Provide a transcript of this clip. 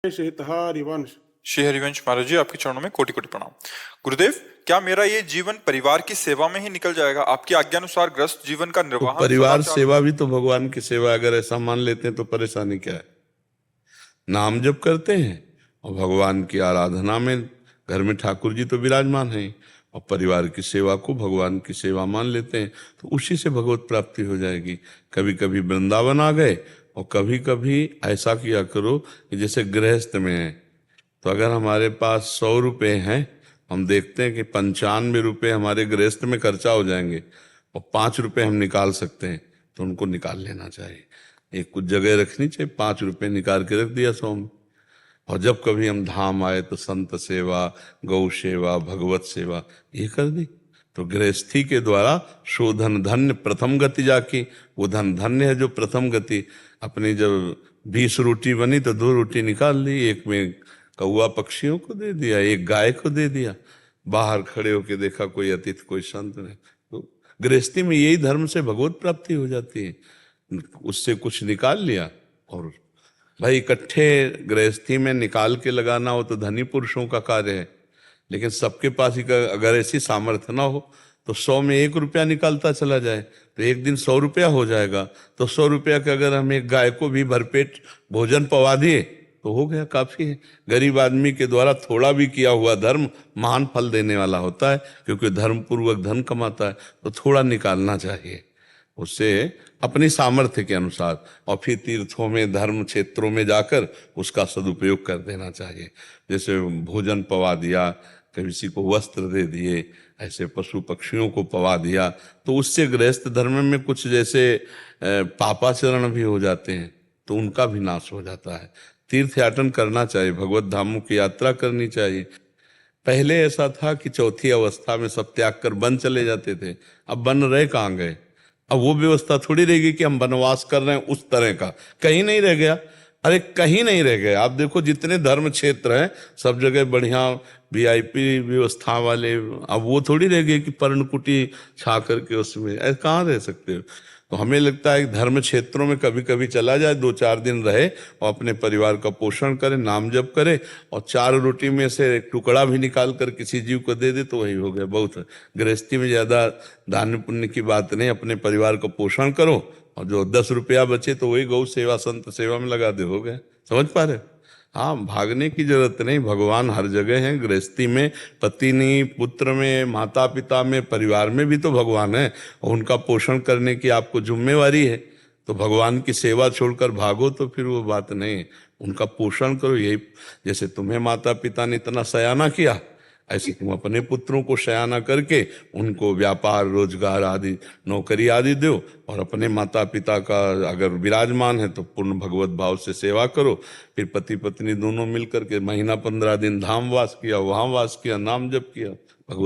हरिवंश। श्री हरिवंश महाराज जी, आपके चरणों में कोटि कोटि प्रणाम। गुरुदेव, क्या मेरा ये जीवन परिवार की सेवा में ही निकल जाएगा? आपकी आज्ञा अनुसार ग्रस्त जीवन का तो निर्वाह परिवार सदाचार। सेवा भी तो भगवान की सेवा, अगर ऐसा मान लेते हैं तो परेशानी क्या है? नाम जप करते हैं और भगवान की आराधना में घर में ठाकुर जी तो विराजमान हैं, और परिवार की सेवा को भगवान की सेवा मान लेते हैं, तो उसी से भगवत प्राप्ति हो जाएगी। कभी कभी वृंदावन आ गए, और कभी कभी ऐसा किया करो कि जैसे गृहस्थ में है, तो अगर हमारे पास 100 रुपये हैं, हम देखते हैं कि 95 रुपये हमारे गृहस्थ में खर्चा हो जाएंगे और 5 रुपये हम निकाल सकते हैं, तो उनको निकाल लेना चाहिए। एक कुछ जगह रखनी चाहिए, 5 रुपये निकाल के रख दिया 100 में। और जब कभी हम धाम आए तो संत सेवा, गौ सेवा, भगवत सेवा ये कर दी, तो गृहस्थी के द्वारा शोधन धन्य प्रथम गति जाकी। वो धन धन्य है जो प्रथम गति। अपनी जब 20 रोटी बनी तो 2 रोटी निकाल ली, एक में कौआ पक्षियों को दे दिया, एक गाय को दे दिया। बाहर खड़े होके देखा कोई अतिथि कोई संत ने। तो गृहस्थी में यही धर्म से भगवत प्राप्ति हो जाती है। उससे कुछ निकाल लिया, और भाई इकट्ठे गृहस्थी में निकाल के लगाना हो तो धनी पुरुषों का कार्य है, लेकिन सबके पास ही अगर ऐसी सामर्थ्य ना हो तो 100 में 1 रुपया निकालता चला जाए तो एक दिन 100 रुपया हो जाएगा। तो 100 रुपया के अगर हम एक गाय को भी भरपेट भोजन पवा दिए तो हो गया, काफी है। गरीब आदमी के द्वारा थोड़ा भी किया हुआ धर्म महान फल देने वाला होता है, क्योंकि धर्म पूर्वक धन कमाता है, तो थोड़ा निकालना चाहिए उससे अपनी सामर्थ्य के अनुसार, और फिर तीर्थों में धर्म क्षेत्रों में जाकर उसका सदुपयोग कर देना चाहिए। जैसे भोजन पवा दिया, किसी को वस्त्र दे दिए, ऐसे पशु पक्षियों को पवा दिया, तो उससे गृहस्थ धर्म में कुछ जैसे पापाचरण भी हो जाते हैं, तो उनका भी नाश हो जाता है। तीर्थ याटन करना चाहिए, भगवत धामों की यात्रा करनी चाहिए। पहले ऐसा था कि चौथी अवस्था में सब त्याग कर वन चले जाते थे, अब वन रहे कहाँ गए? अब वो व्यवस्था थोड़ी रहेगी कि हम वनवास कर रहे हैं उस तरह का, कहीं नहीं रह गया। अरे कहीं नहीं रह गया। आप देखो जितने धर्म क्षेत्र हैं सब जगह बढ़िया VIP व्यवस्था वाले, अब वो थोड़ी रह गए कि पर्णकुटी छा करके उसमें ऐसे कहाँ रह सकते हो। तो हमें लगता है कि धर्म क्षेत्रों में कभी कभी चला जाए, 2-4 दिन रहे और अपने परिवार का पोषण करे, नाम जप करे, और 4 रोटी में से एक टुकड़ा भी निकाल कर किसी जीव को दे दे तो वही हो गया, बहुत है। गृहस्थी में ज़्यादा दान पुण्य की बात नहीं, अपने परिवार का पोषण करो, और जो 10 रुपया बचे तो वही गौ सेवा संत सेवा में लगा दे, हो गया। समझ पा रहे? हाँ, भागने की जरूरत नहीं, भगवान हर जगह है। गृहस्थी में पत्नी पुत्र में, माता पिता में, परिवार में भी तो भगवान है, और उनका पोषण करने की आपको जिम्मेवारी है। तो भगवान की सेवा छोड़कर भागो तो फिर वो बात नहीं है। उनका पोषण करो। यही जैसे तुम्हें माता पिता ने इतना सयाना किया, ऐसे तुम अपने पुत्रों को शयाना करके उनको व्यापार रोजगार आदि नौकरी आदि दो, और अपने माता पिता का अगर विराजमान है तो पूर्ण भगवत भाव से सेवा करो। फिर पति पत्नी दोनों मिलकर के महीना 15 दिन धाम वास किया, वहाँ वास किया, नाम जप किया, भगवत